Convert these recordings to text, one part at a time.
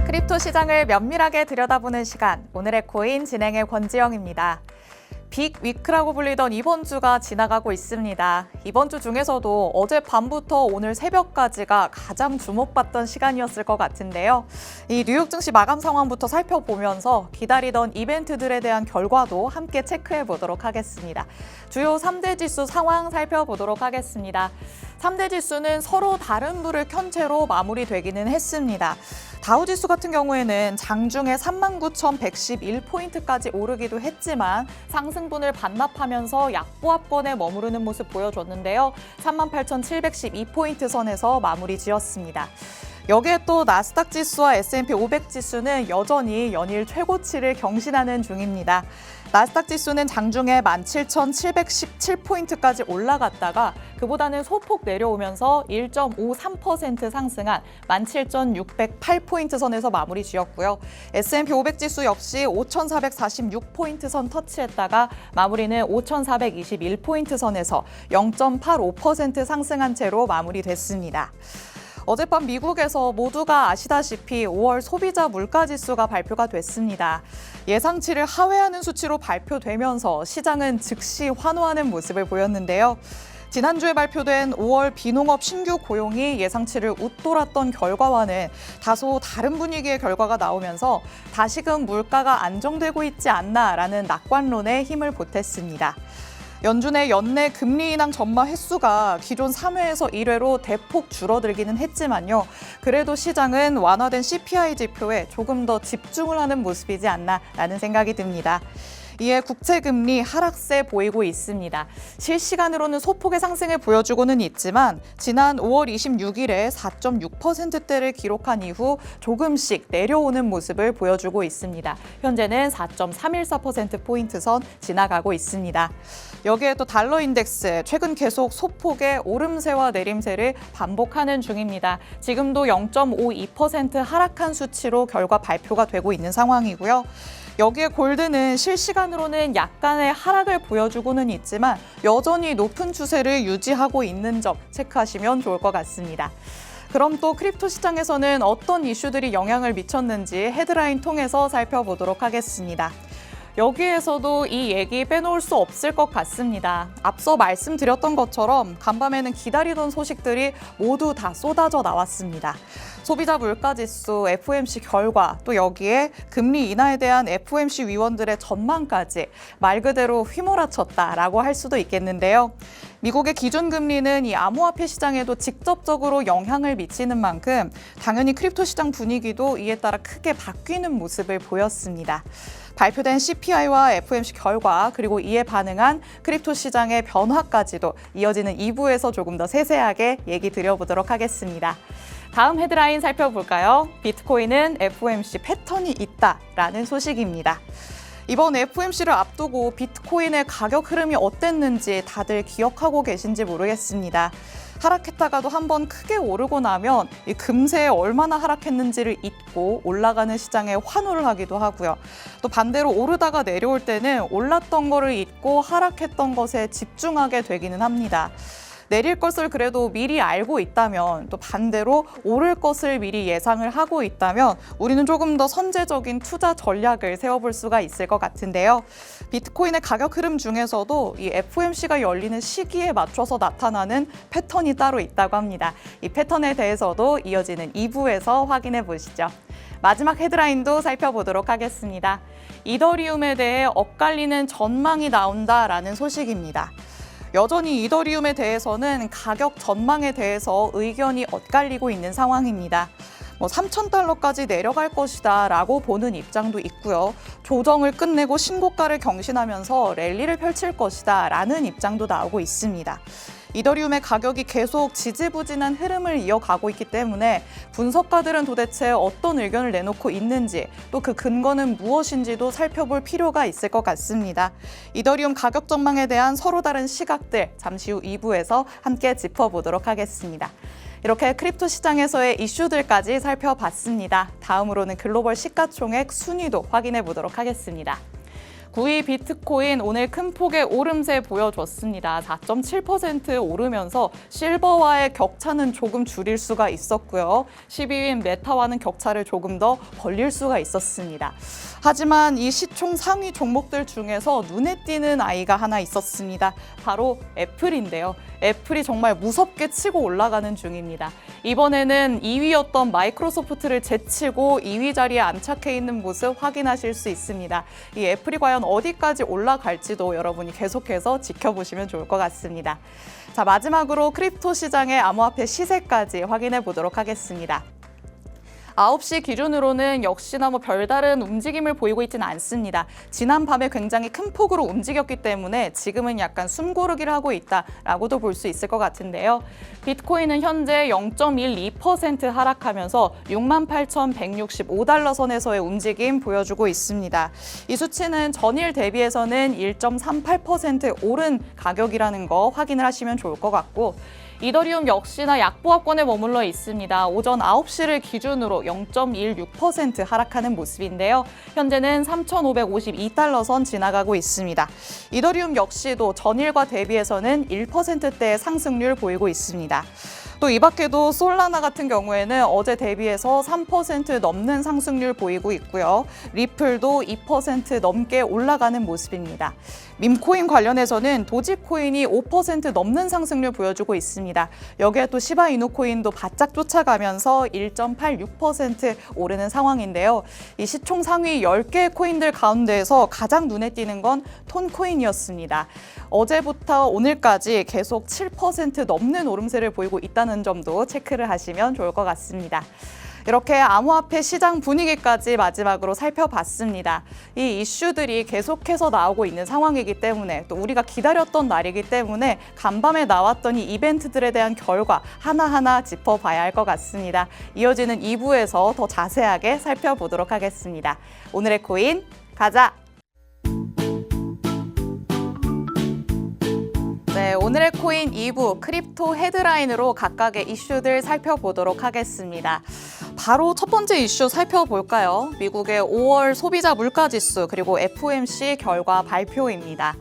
크립토 시장을 면밀하게 들여다보는 시간, 오늘의 코인 진행의 권지영입니다. 빅 위크라고 불리던 이번 주가 지나가고 있습니다. 이번 주 중에서도 어젯밤부터 오늘 새벽까지가 가장 주목받던 시간이었을 것 같은데요. 이 뉴욕 증시 마감 상황부터 살펴보면서 기다리던 이벤트들에 대한 결과도 함께 체크해 보도록 하겠습니다. 주요 3대 지수 상황 살펴보도록 하겠습니다. 3대 지수는 서로 다른 불을 켠 채로 마무리되기는 했습니다. 다우지수 같은 경우에는 장중에 39,111포인트까지 오르기도 했지만 상승분을 반납하면서 약보합권에 머무르는 모습 보여줬는데요. 38,712포인트 선에서 마무리 지었습니다. 여기에 또 나스닥 지수와 S&P 500 지수는 여전히 연일 최고치를 경신하는 중입니다. 나스닥 지수는 장중에 17,717포인트까지 올라갔다가 그보다는 소폭 내려오면서 1.53% 상승한 17,608포인트 선에서 마무리 지었고요. S&P 500 지수 역시 5,446포인트 선 터치했다가 마무리는 5,421포인트 선에서 0.85% 상승한 채로 마무리됐습니다. 어젯밤 미국에서 모두가 아시다시피 5월 소비자 물가지수가 발표가 됐습니다. 예상치를 하회하는 수치로 발표되면서 시장은 즉시 환호하는 모습을 보였는데요. 지난주에 발표된 5월 비농업 신규 고용이 예상치를 웃돌았던 결과와는 다소 다른 분위기의 결과가 나오면서 다시금 물가가 안정되고 있지 않나라는 낙관론에 힘을 보탰습니다. 연준의 연내 금리 인하 전망 횟수가 기존 3회에서 1회로 대폭 줄어들기는 했지만요. 그래도 시장은 완화된 CPI 지표에 조금 더 집중을 하는 모습이지 않나라는 생각이 듭니다. 이에 국채금리 하락세 보이고 있습니다. 실시간으로는 소폭의 상승을 보여주고는 있지만 지난 5월 26일에 4.6%대를 기록한 이후 조금씩 내려오는 모습을 보여주고 있습니다. 현재는 4.314%포인트 선 지나가고 있습니다. 여기에 또 달러 인덱스 최근 계속 소폭의 오름세와 내림세를 반복하는 중입니다. 지금도 0.52% 하락한 수치로 결과 발표가 되고 있는 상황이고요. 여기에 골드는 실시간으로는 약간의 하락을 보여주고는 있지만 여전히 높은 추세를 유지하고 있는 점 체크하시면 좋을 것 같습니다. 그럼 또 크립토 시장에서는 어떤 이슈들이 영향을 미쳤는지 헤드라인 통해서 살펴보도록 하겠습니다. 여기에서도 이 얘기 빼놓을 수 없을 것 같습니다. 앞서 말씀드렸던 것처럼 간밤에는 기다리던 소식들이 모두 다 쏟아져 나왔습니다. 소비자 물가지수, FOMC 결과, 또 여기에 금리 인하에 대한 FOMC 위원들의 전망까지 말 그대로 휘몰아쳤다라고 할 수도 있겠는데요. 미국의 기준금리는 이 암호화폐 시장에도 직접적으로 영향을 미치는 만큼 당연히 크립토 시장 분위기도 이에 따라 크게 바뀌는 모습을 보였습니다. 발표된 CPI와 FOMC 결과 그리고 이에 반응한 크립토 시장의 변화까지도 이어지는 2부에서 조금 더 세세하게 얘기 드려보도록 하겠습니다. 다음 헤드라인 살펴볼까요? 비트코인은 FOMC 패턴이 있다라는 소식입니다. 이번 FOMC를 앞두고 비트코인의 가격 흐름이 어땠는지 다들 기억하고 계신지 모르겠습니다. 하락했다가도 한번 크게 오르고 나면 금세 얼마나 하락했는지를 잊고 올라가는 시장에 환호를 하기도 하고요. 또 반대로 오르다가 내려올 때는 올랐던 거를 잊고 하락했던 것에 집중하게 되기는 합니다. 내릴 것을 그래도 미리 알고 있다면 또 반대로 오를 것을 미리 예상을 하고 있다면 우리는 조금 더 선제적인 투자 전략을 세워볼 수가 있을 것 같은데요. 비트코인의 가격 흐름 중에서도 이 FOMC가 열리는 시기에 맞춰서 나타나는 패턴이 따로 있다고 합니다. 이 패턴에 대해서도 이어지는 2부에서 확인해 보시죠. 마지막 헤드라인도 살펴보도록 하겠습니다. 이더리움에 대해 엇갈리는 전망이 나온다라는 소식입니다. 여전히 이더리움에 대해서는 가격 전망에 대해서 의견이 엇갈리고 있는 상황입니다. $3,000까지 내려갈 것이다 라고 보는 입장도 있고요. 조정을 끝내고 신고가를 경신하면서 랠리를 펼칠 것이다 라는 입장도 나오고 있습니다. 이더리움의 가격이 계속 지지부진한 흐름을 이어가고 있기 때문에 분석가들은 도대체 어떤 의견을 내놓고 있는지 또 그 근거는 무엇인지도 살펴볼 필요가 있을 것 같습니다. 이더리움 가격 전망에 대한 서로 다른 시각들 잠시 후 2부에서 함께 짚어보도록 하겠습니다. 이렇게 크립토 시장에서의 이슈들까지 살펴봤습니다. 다음으로는 글로벌 시가총액 순위도 확인해 보도록 하겠습니다. 9위 비트코인 오늘 큰 폭의 오름세 보여줬습니다. 4.7% 오르면서 실버와의 격차는 조금 줄일 수가 있었고요. 10위인 메타와는 격차를 조금 더 벌릴 수가 있었습니다. 하지만 이 시총 상위 종목들 중에서 눈에 띄는 아이가 하나 있었습니다. 바로 애플인데요. 애플이 정말 무섭게 치고 올라가는 중입니다. 이번에는 2위였던 마이크로소프트를 제치고 2위 자리에 안착해 있는 모습 확인하실 수 있습니다. 이 애플이 과연 어디까지 올라갈지도 여러분이 계속해서 지켜보시면 좋을 것 같습니다. 자, 마지막으로 크립토 시장의 암호화폐 시세까지 확인해 보도록 하겠습니다. 9시 기준으로는 역시나 별다른 움직임을 보이고 있지는 않습니다. 지난 밤에 굉장히 큰 폭으로 움직였기 때문에 지금은 약간 숨고르기를 하고 있다라고도 볼 수 있을 것 같은데요. 비트코인은 현재 0.12% 하락하면서 68,165달러 선에서의 움직임 보여주고 있습니다. 이 수치는 전일 대비해서는 1.38% 오른 가격이라는 거 확인을 하시면 좋을 것 같고, 이더리움 역시나 약보합권에 머물러 있습니다. 오전 9시를 기준으로 0.16% 하락하는 모습인데요. 현재는 3,552달러 선 지나가고 있습니다. 이더리움 역시도 전일과 대비해서는 1%대의 상승률 보이고 있습니다. 또 이 밖에도 솔라나 같은 경우에는 어제 대비해서 3% 넘는 상승률 보이고 있고요. 리플도 2% 넘게 올라가는 모습입니다. 밈코인 관련해서는 도지코인이 5% 넘는 상승률 보여주고 있습니다. 여기에 또 시바이누 코인도 바짝 쫓아가면서 1.86% 오르는 상황인데요. 이 시총 상위 10개의 코인들 가운데에서 가장 눈에 띄는 건 톤코인이었습니다. 어제부터 오늘까지 계속 7% 넘는 오름세를 보이고 있다는 점도 체크를 하시면 좋을 것 같습니다. 이렇게 암호화폐 시장 분위기까지 마지막으로 살펴봤습니다. 이 이슈들이 계속해서 나오고 있는 상황이기 때문에, 또 우리가 기다렸던 날이기 때문에 간밤에 나왔던 이 이벤트들에 대한 결과 하나하나 짚어봐야 할 것 같습니다. 이어지는 2부에서 더 자세하게 살펴보도록 하겠습니다. 오늘의 코인 가자! 네, 오늘의 코인 2부 크립토 헤드라인으로 각각의 이슈들 살펴보도록 하겠습니다. 바로 첫 번째 이슈 살펴볼까요? 미국의 5월 소비자 물가지수 그리고 FOMC 결과 발표입니다.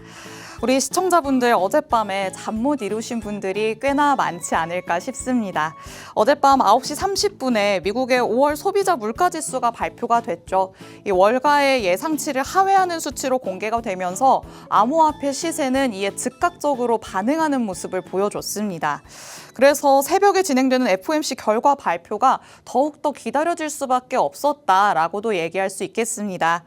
우리 시청자분들 어젯밤에 잠 못 이루신 분들이 꽤나 많지 않을까 싶습니다. 어젯밤 9시 30분에 미국의 5월 소비자 물가지수가 발표가 됐죠. 이 월가의 예상치를 하회하는 수치로 공개가 되면서 암호화폐 시세는 이에 즉각적으로 반응하는 모습을 보여줬습니다. 그래서 새벽에 진행되는 FOMC 결과 발표가 더욱더 기다려질 수밖에 없었다라고도 얘기할 수 있겠습니다.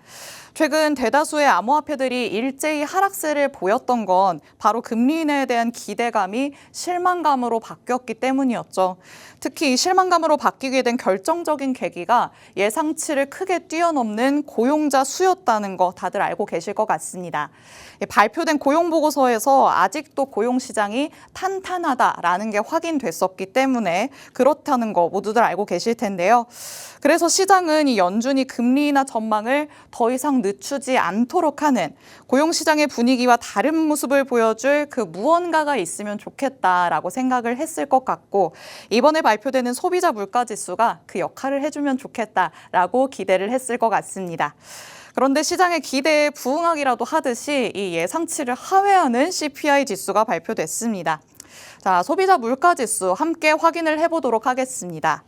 최근 대다수의 암호화폐들이 일제히 하락세를 보였던 건 바로 금리 인하에 대한 기대감이 실망감으로 바뀌었기 때문이었죠. 특히 이 실망감으로 바뀌게 된 결정적인 계기가 예상치를 크게 뛰어넘는 고용자 수였다는 거 다들 알고 계실 것 같습니다. 발표된 고용보고서에서 아직도 고용시장이 탄탄하다라는 게 확인됐었기 때문에 그렇다는 거 모두들 알고 계실 텐데요. 그래서 시장은 이 연준이 금리 인하 전망을 더 이상 늦추지 않도록 하는 고용시장의 분위기와 다른 모습을 보여줄 그 무언가가 있으면 좋겠다라고 생각을 했을 것 같고, 이번에 발표되는 소비자 물가지수가 그 역할을 해주면 좋겠다라고 기대를 했을 것 같습니다. 그런데 시장의 기대에 부응하기라도 하듯이 이 예상치를 하회하는 CPI 지수가 발표됐습니다. 자, 소비자 물가지수 함께 확인을 해보도록 하겠습니다.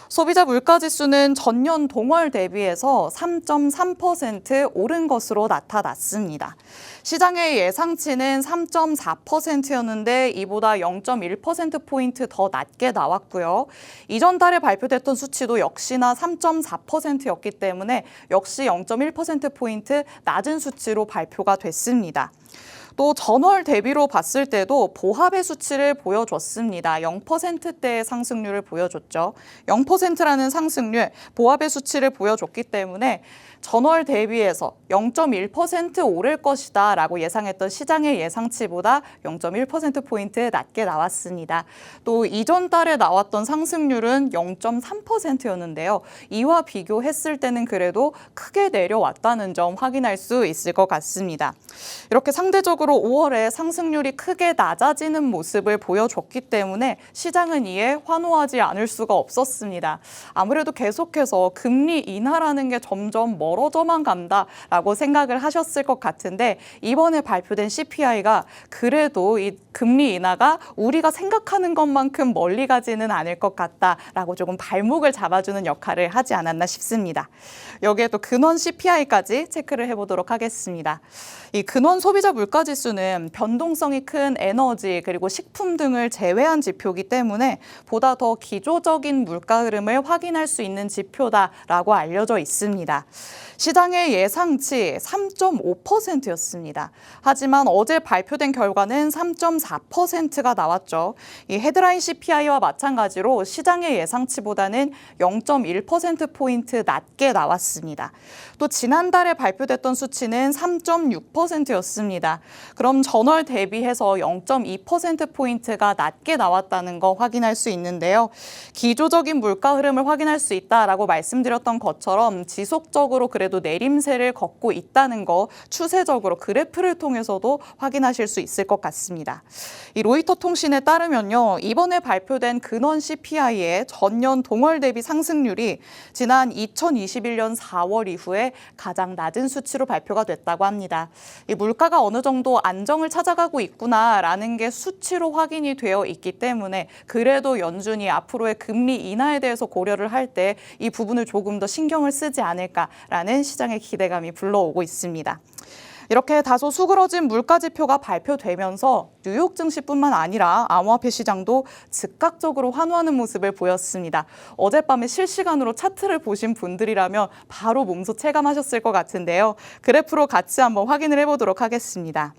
소비자 물가지수는 전년 동월 대비해서 3.3% 오른 것으로 나타났습니다. 시장의 예상치는 3.4%였는데 이보다 0.1%포인트 더 낮게 나왔고요. 이전 달에 발표됐던 수치도 역시나 3.4%였기 때문에 역시 0.1%포인트 낮은 수치로 발표가 됐습니다. 또 전월 대비로 봤을 때도 보합의 수치를 보여줬습니다. 0%대의 상승률을 보여줬죠. 0%라는 상승률, 보합의 수치를 보여줬기 때문에 전월 대비해서 0.1% 오를 것이다 라고 예상했던 시장의 예상치보다 0.1%포인트 낮게 나왔습니다. 또 이전 달에 나왔던 상승률은 0.3%였는데요. 이와 비교했을 때는 그래도 크게 내려왔다는 점 확인할 수 있을 것 같습니다. 이렇게 상대적으로 전반적으로 5월에 상승률이 크게 낮아지는 모습을 보여줬기 때문에 시장은 이에 환호하지 않을 수가 없었습니다. 아무래도 계속해서 금리 인하라는 게 점점 멀어져만 간다라고 생각을 하셨을 것 같은데 이번에 발표된 CPI가 그래도 이 금리 인하가 우리가 생각하는 것만큼 멀리 가지는 않을 것 같다라고 조금 발목을 잡아주는 역할을 하지 않았나 싶습니다. 여기에 또 근원 CPI까지 체크를 해보도록 하겠습니다. 이 근원 소비자 물가지수는 변동성이 큰 에너지 그리고 식품 등을 제외한 지표이기 때문에 보다 더 기조적인 물가 흐름을 확인할 수 있는 지표다라고 알려져 있습니다. 시장의 예상치 3.5%였습니다. 하지만 어제 발표된 결과는 3.4%가 나왔죠. 이 헤드라인 CPI와 마찬가지로 시장의 예상치보다는 0.1%포인트 낮게 나왔습니다. 또 지난달에 발표됐던 수치는 3.6%였습니다. 그럼 전월 대비해서 0.2%포인트가 낮게 나왔다는 거 확인할 수 있는데요. 기조적인 물가 흐름을 확인할 수 있다라고 말씀드렸던 것처럼 지속적으로 그래도 내림세를 걷고 있다는 거 추세적으로 그래프를 통해서도 확인하실 수 있을 것 같습니다. 이 로이터 통신에 따르면요. 이번에 발표된 근원 CPI의 전년 동월 대비 상승률이 지난 2021년 4월 이후에 가장 낮은 수치로 발표가 됐다고 합니다. 이 물가가 어느 정도 안정을 찾아가고 있구나라는 게 수치로 확인이 되어 있기 때문에 그래도 연준이 앞으로의 금리 인하에 대해서 고려를 할 때 이 부분을 조금 더 신경을 쓰지 않을까라는 시장의 기대감이 불러오고 있습니다. 이렇게 다소 수그러진 물가 지표가 발표되면서 뉴욕 증시뿐만 아니라 암호화폐 시장도 즉각적으로 환호하는 모습을 보였습니다. 어젯밤에 실시간으로 차트를 보신 분들이라면 바로 몸소 체감하셨을 것 같은데요. 그래프로 같이 한번 확인을 해보도록 하겠습니다.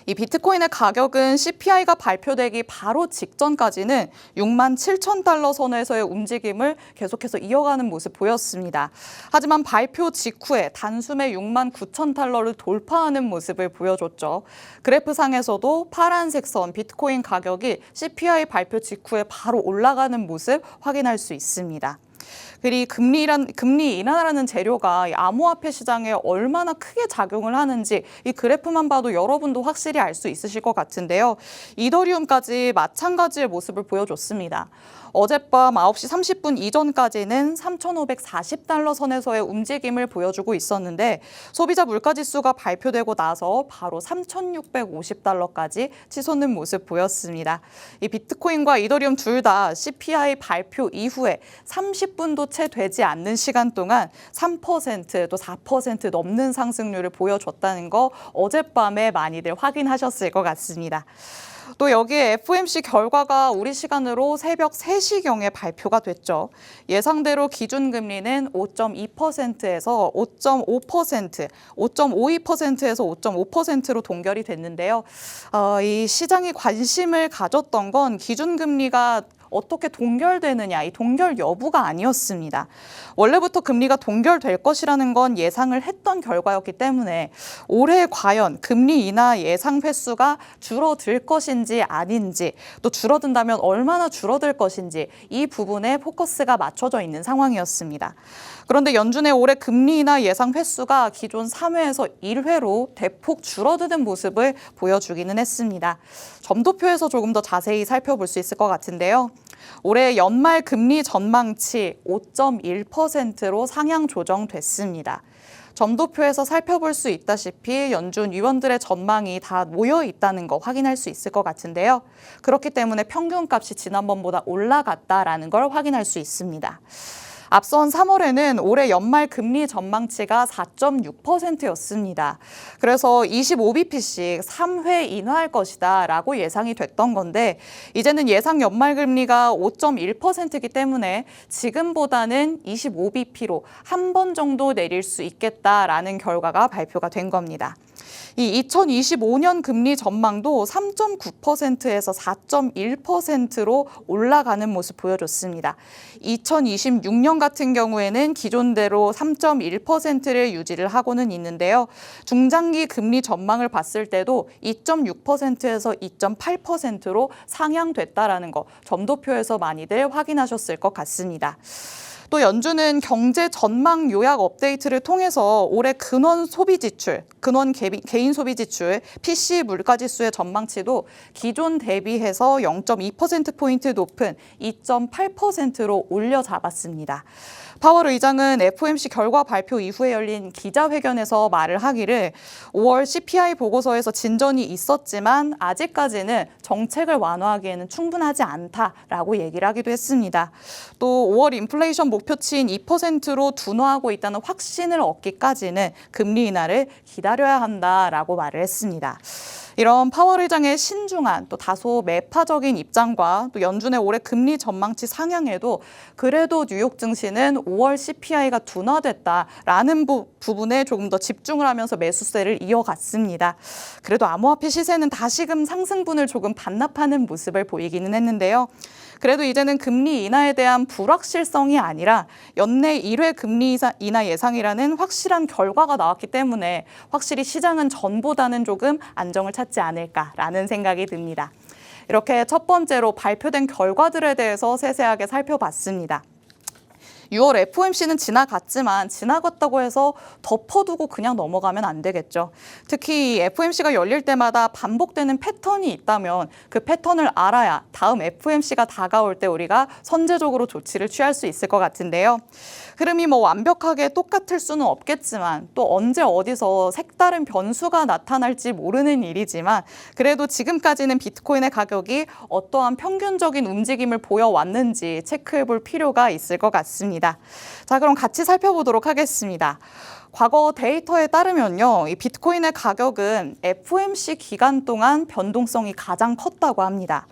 이 비트코인의 가격은 CPI가 발표되기 바로 직전까지는 67,000달러 선에서의 움직임을 계속해서 이어가는 모습 보였습니다. 하지만 발표 직후에 단숨에 69,000달러를 돌파하는 모습을 보여줬죠. 그래프상에서도 파란색 선 비트코인 가격이 CPI 발표 직후에 바로 올라가는 모습 확인할 수 있습니다. 그리고 금리 인하라는 재료가 이 암호화폐 시장에 얼마나 크게 작용을 하는지 이 그래프만 봐도 여러분도 확실히 알 수 있으실 것 같은데요. 이더리움까지 마찬가지의 모습을 보여줬습니다. 어젯밤 9시 30분 이전까지는 3,540달러 선에서의 움직임을 보여주고 있었는데 소비자 물가지수가 발표되고 나서 바로 3,650달러까지 치솟는 모습 보였습니다. 이 비트코인과 이더리움 둘 다 CPI 발표 이후에 30분도 채 되지 않는 시간 동안 3% 또 4% 넘는 상승률을 보여줬다는 거 어젯밤에 많이들 확인하셨을 것 같습니다. 또 여기에 FOMC 결과가 우리 시간으로 새벽 3시경에 발표가 됐죠. 예상대로 기준금리는 5.2%에서 5.5%, 5.52%에서 5.5%로 동결이 됐는데요. 이 시장이 관심을 가졌던 건 기준금리가 어떻게 동결되느냐, 이 동결 여부가 아니었습니다. 원래부터 금리가 동결될 것이라는 건 예상을 했던 결과였기 때문에 올해 과연 금리 인하 예상 횟수가 줄어들 것인지 아닌지, 또 줄어든다면 얼마나 줄어들 것인지 이 부분에 포커스가 맞춰져 있는 상황이었습니다. 그런데 연준의 올해 금리 인하 예상 횟수가 기존 3회에서 1회로 대폭 줄어드는 모습을 보여주기는 했습니다. 점도표에서 조금 더 자세히 살펴볼 수 있을 것 같은데요. 올해 연말 금리 전망치 5.1%로 상향 조정됐습니다. 점도표에서 살펴볼 수 있다시피 연준 위원들의 전망이 다 모여 있다는 거 확인할 수 있을 것 같은데요. 그렇기 때문에 평균값이 지난번보다 올라갔다라는 걸 확인할 수 있습니다. 앞선 3월에는 올해 연말 금리 전망치가 4.6%였습니다. 그래서 25bp씩 3회 인하할 것이다 라고 예상이 됐던 건데 이제는 예상 연말 금리가 5.1%이기 때문에 지금보다는 25bp로 한 번 정도 내릴 수 있겠다라는 결과가 발표가 된 겁니다. 이 2025년 금리 전망도 3.9%에서 4.1%로 올라가는 모습 보여줬습니다. 2026년 같은 경우에는 기존대로 3.1%를 유지를 하고는 있는데요. 중장기 금리 전망을 봤을 때도 2.6%에서 2.8%로 상향됐다라는 거 점도표에서 많이들 확인하셨을 것 같습니다. 또 연준은 경제 전망 요약 업데이트를 통해서 올해 근원 소비 지출, 근원 개인 소비 지출, PC 물가 지수의 전망치도 기존 대비해서 0.2%포인트 높은 2.8%로 올려 잡았습니다. 파월 의장은 FOMC 결과 발표 이후에 열린 기자회견에서 말을 하기를 5월 CPI 보고서에서 진전이 있었지만 아직까지는 정책을 완화하기에는 충분하지 않다라고 얘기를 하기도 했습니다. 또 5월 인플레이션 목표치인 2%로 둔화하고 있다는 확신을 얻기까지는 금리 인하를 기다려야 한다라고 말을 했습니다. 이런 파월 의장의 신중한 또 다소 매파적인 입장과 또 연준의 올해 금리 전망치 상향에도 그래도 뉴욕 증시는 5월 CPI가 둔화됐다라는 부분에 조금 더 집중을 하면서 매수세를 이어갔습니다. 그래도 암호화폐 시세는 다시금 상승분을 조금 반납하는 모습을 보이기는 했는데요. 그래도 이제는 금리 인하에 대한 불확실성이 아니라 연내 1회 금리 인하 예상이라는 확실한 결과가 나왔기 때문에 확실히 시장은 전보다는 조금 안정을 찾지 않을까라는 생각이 듭니다. 이렇게 첫 번째로 발표된 결과들에 대해서 세세하게 살펴봤습니다. 6월 FOMC는 지나갔지만 지나갔다고 해서 덮어두고 그냥 넘어가면 안 되겠죠. 특히 FOMC가 열릴 때마다 반복되는 패턴이 있다면 그 패턴을 알아야 다음 FOMC가 다가올 때 우리가 선제적으로 조치를 취할 수 있을 것 같은데요. 흐름이 완벽하게 똑같을 수는 없겠지만 또 언제 어디서 색다른 변수가 나타날지 모르는 일이지만 그래도 지금까지는 비트코인의 가격이 어떠한 평균적인 움직임을 보여왔는지 체크해 볼 필요가 있을 것 같습니다. 자, 그럼 같이 살펴보도록 하겠습니다. 과거 데이터에 따르면요, 이 비트코인의 가격은 FOMC 기간 동안 변동성이 가장 컸다고 합니다.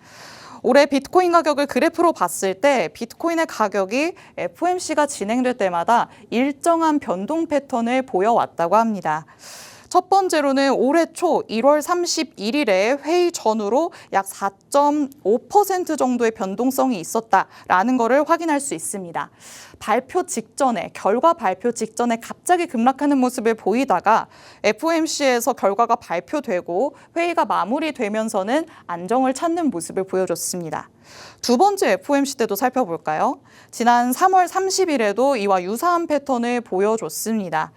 올해 비트코인 가격을 그래프로 봤을 때 비트코인의 가격이 FOMC가 진행될 때마다 일정한 변동 패턴을 보여왔다고 합니다. 첫 번째로는 올해 초 1월 31일에 회의 전후로 약 4.5% 정도의 변동성이 있었다라는 것을 확인할 수 있습니다. 발표 직전에, 결과 발표 직전에 갑자기 급락하는 모습을 보이다가 FOMC에서 결과가 발표되고 회의가 마무리되면서는 안정을 찾는 모습을 보여줬습니다. 두 번째 FOMC 때도 살펴볼까요? 지난 3월 30일에도 이와 유사한 패턴을 보여줬습니다.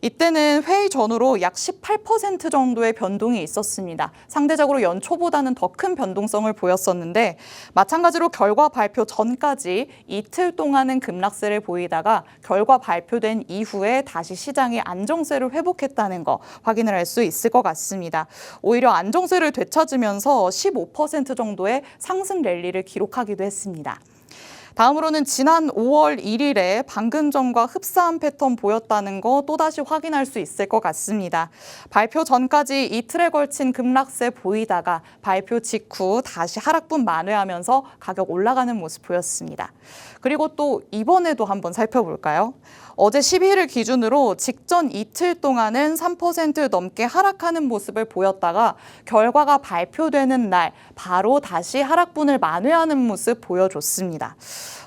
이때는 회의 전후로 약 18% 정도의 변동이 있었습니다. 상대적으로 연초보다는 더 큰 변동성을 보였었는데 마찬가지로 결과 발표 전까지 이틀 동안은 급락세를 보이다가 결과 발표된 이후에 다시 시장이 안정세를 회복했다는 거 확인을 할 수 있을 것 같습니다. 오히려 안정세를 되찾으면서 15% 정도의 상승 랠리를 기록하기도 했습니다. 다음으로는 지난 5월 1일에 방금 전과 흡사한 패턴 보였다는 거 또다시 확인할 수 있을 것 같습니다. 발표 전까지 이틀에 걸친 급락세 보이다가 발표 직후 다시 하락분 만회하면서 가격 올라가는 모습 보였습니다. 그리고 또 이번에도 한번 살펴볼까요? 어제 12일을 기준으로 직전 이틀 동안은 3% 넘게 하락하는 모습을 보였다가 결과가 발표되는 날 바로 다시 하락분을 만회하는 모습 보여줬습니다.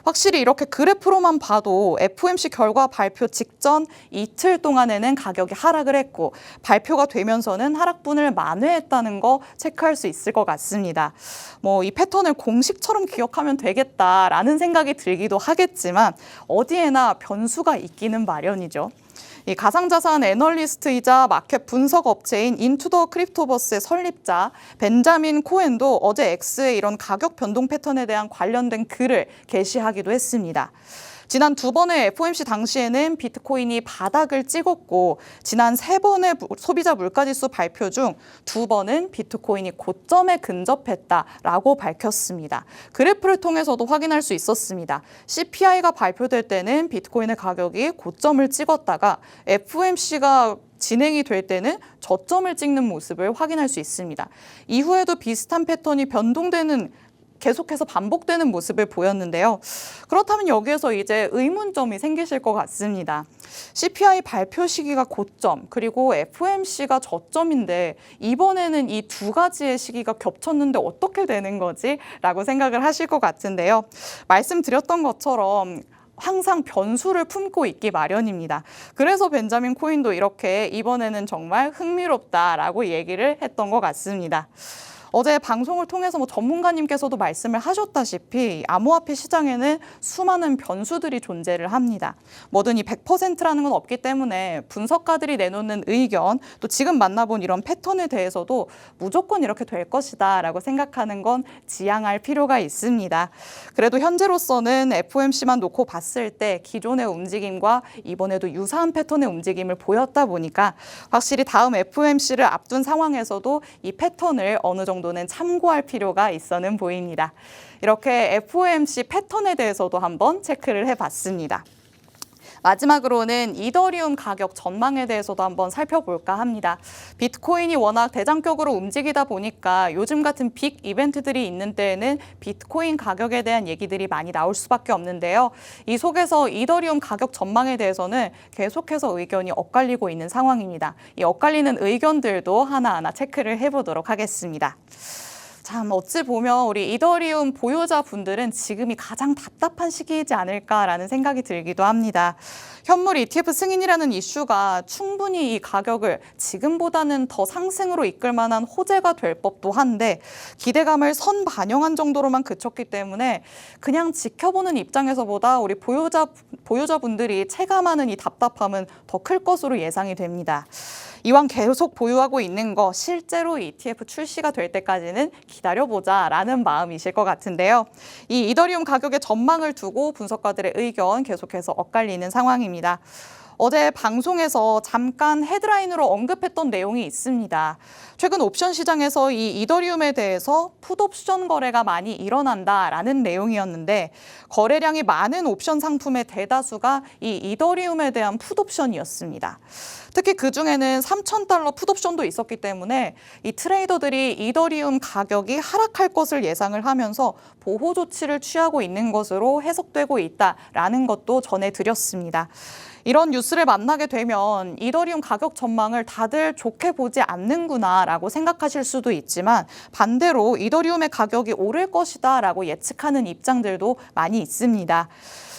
확실히 이렇게 그래프로만 봐도 FOMC 결과 발표 직전 이틀 동안에는 가격이 하락을 했고 발표가 되면서는 하락분을 만회했다는 거 체크할 수 있을 것 같습니다. 이 패턴을 공식처럼 기억하면 되겠다라는 생각이 들기도 하겠지만 어디에나 변수가 있기는 마련이죠. 이 가상자산 애널리스트이자 마켓 분석 업체인 인투더 크립토버스의 설립자 벤자민 코엔도 어제 X의 이런 가격 변동 패턴에 대한 관련된 글을 게시하기도 했습니다. 지난 두 번의 FOMC 당시에는 비트코인이 바닥을 찍었고 지난 세 번의 소비자 물가지수 발표 중 두 번은 비트코인이 고점에 근접했다라고 밝혔습니다. 그래프를 통해서도 확인할 수 있었습니다. CPI가 발표될 때는 비트코인의 가격이 고점을 찍었다가 FOMC가 진행이 될 때는 저점을 찍는 모습을 확인할 수 있습니다. 이후에도 비슷한 패턴이 계속해서 반복되는 모습을 보였는데요. 그렇다면 여기에서 이제 의문점이 생기실 것 같습니다. CPI 발표 시기가 고점, 그리고 FOMC가 저점인데 이번에는 이 두 가지의 시기가 겹쳤는데 어떻게 되는 거지? 라고 생각을 하실 것 같은데요. 말씀드렸던 것처럼 항상 변수를 품고 있기 마련입니다. 그래서 벤자민 코엔도 이렇게 이번에는 정말 흥미롭다라고 얘기를 했던 것 같습니다. 어제 방송을 통해서 전문가님께서도 말씀을 하셨다시피 암호화폐 시장에는 수많은 변수들이 존재를 합니다. 뭐든 이 100%라는 건 없기 때문에 분석가들이 내놓는 의견, 또 지금 만나본 이런 패턴에 대해서도 무조건 이렇게 될 것이다 라고 생각하는 건 지양할 필요가 있습니다. 그래도 현재로서는 FOMC만 놓고 봤을 때 기존의 움직임과 이번에도 유사한 패턴의 움직임을 보였다 보니까 확실히 다음 FOMC를 앞둔 상황에서도 이 패턴을 어느 정도는 참고할 필요가 있어는 보입니다. 이렇게 FOMC 패턴에 대해서도 한번 체크를 해봤습니다. 마지막으로는 이더리움 가격 전망에 대해서도 한번 살펴볼까 합니다. 비트코인이 워낙 대장격으로 움직이다 보니까 요즘 같은 빅 이벤트들이 있는 때에는 비트코인 가격에 대한 얘기들이 많이 나올 수밖에 없는데요. 이 속에서 이더리움 가격 전망에 대해서는 계속해서 의견이 엇갈리고 있는 상황입니다. 이 엇갈리는 의견들도 하나하나 체크를 해보도록 하겠습니다. 참 어찌 보면 우리 이더리움 보유자분들은 지금이 가장 답답한 시기이지 않을까라는 생각이 들기도 합니다. 현물 ETF 승인이라는 이슈가 충분히 이 가격을 지금보다는 더 상승으로 이끌 만한 호재가 될 법도 한데 기대감을 선반영한 정도로만 그쳤기 때문에 그냥 지켜보는 입장에서보다 우리 보유자분들이 체감하는 이 답답함은 더 클 것으로 예상이 됩니다. 이왕 계속 보유하고 있는 거 실제로 ETF 출시가 될 때까지는 기다려보자라는 마음이실 것 같은데요. 이 이더리움 가격의 전망을 두고 분석가들의 의견 계속해서 엇갈리는 상황입니다. 어제 방송에서 잠깐 헤드라인으로 언급했던 내용이 있습니다. 최근 옵션 시장에서 이 이더리움에 대해서 풋옵션 거래가 많이 일어난다라는 내용이었는데 거래량이 많은 옵션 상품의 대다수가 이 이더리움에 대한 풋옵션이었습니다. 특히 그중에는 $3,000 풋옵션도 있었기 때문에 이 트레이더들이 이더리움 가격이 하락할 것을 예상을 하면서 보호 조치를 취하고 있는 것으로 해석되고 있다라는 것도 전해드렸습니다. 이런 뉴스를 만나게 되면 이더리움 가격 전망을 다들 좋게 보지 않는구나라고 생각하실 수도 있지만 반대로 이더리움의 가격이 오를 것이다라고 예측하는 입장들도 많이 있습니다.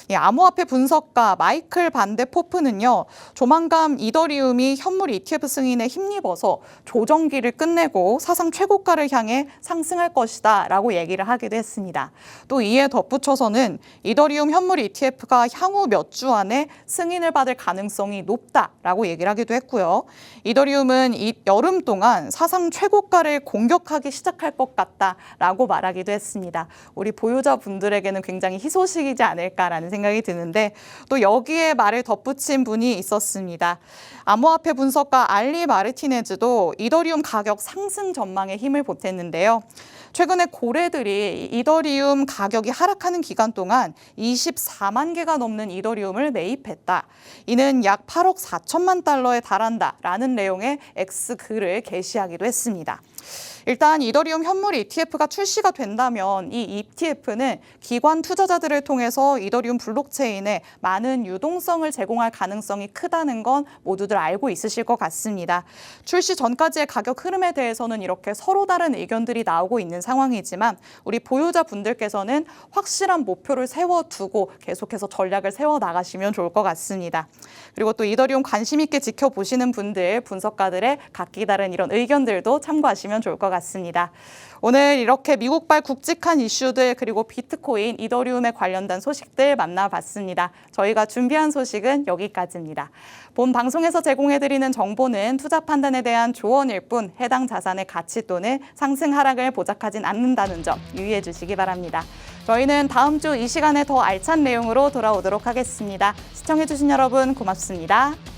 암호화폐 분석가 마이클 반데 포프는요, 조만간 이더리움이 현물 ETF 승인에 힘입어서 조정기를 끝내고 사상 최고가를 향해 상승할 것이다 라고 얘기를 하기도 했습니다. 또 이에 덧붙여서는 이더리움 현물 ETF가 향후 몇 주 안에 승인을 받을 가능성이 높다라고 얘기를 하기도 했고요. 이더리움은 이 여름 동안 사상 최고가를 공격하기 시작할 것 같다라고 말하기도 했습니다. 우리 보유자분들에게는 굉장히 희소식이지 않을까라는 생각이 드는데 또 여기에 말을 덧붙인 분이 있었습니다. 암호화폐 분석가 알리 마르티네즈도 이더리움 가격 상승 전망에 힘을 보탰는데요. 최근에 고래들이 이더리움 가격이 하락하는 기간 동안 24만 개가 넘는 이더리움을 매입했다. 이는 약 8억 4천만 달러에 달한다라는 내용의 X글을 게시하기도 했습니다. 일단 이더리움 현물 ETF가 출시가 된다면 이 ETF는 기관 투자자들을 통해서 이더리움 블록체인에 많은 유동성을 제공할 가능성이 크다는 건 모두들 알고 있으실 것 같습니다. 출시 전까지의 가격 흐름에 대해서는 이렇게 서로 다른 의견들이 나오고 있는 상황이지만 우리 보유자분들께서는 확실한 목표를 세워두고 계속해서 전략을 세워나가시면 좋을 것 같습니다. 그리고 또 이더리움 관심 있게 지켜보시는 분들, 분석가들의 각기 다른 이런 의견들도 참고하시면 좋을 것 같습니다. 오늘 이렇게 미국발 굵직한 이슈들 그리고 비트코인, 이더리움에 관련된 소식들 만나봤습니다. 저희가 준비한 소식은 여기까지입니다. 본 방송에서 제공해드리는 정보는 투자 판단에 대한 조언일 뿐 해당 자산의 가치 또는 상승 하락을 보장하진 않는다는 점 유의해 주시기 바랍니다. 저희는 다음 주 이 시간에 더 알찬 내용으로 돌아오도록 하겠습니다. 시청해주신 여러분 고맙습니다.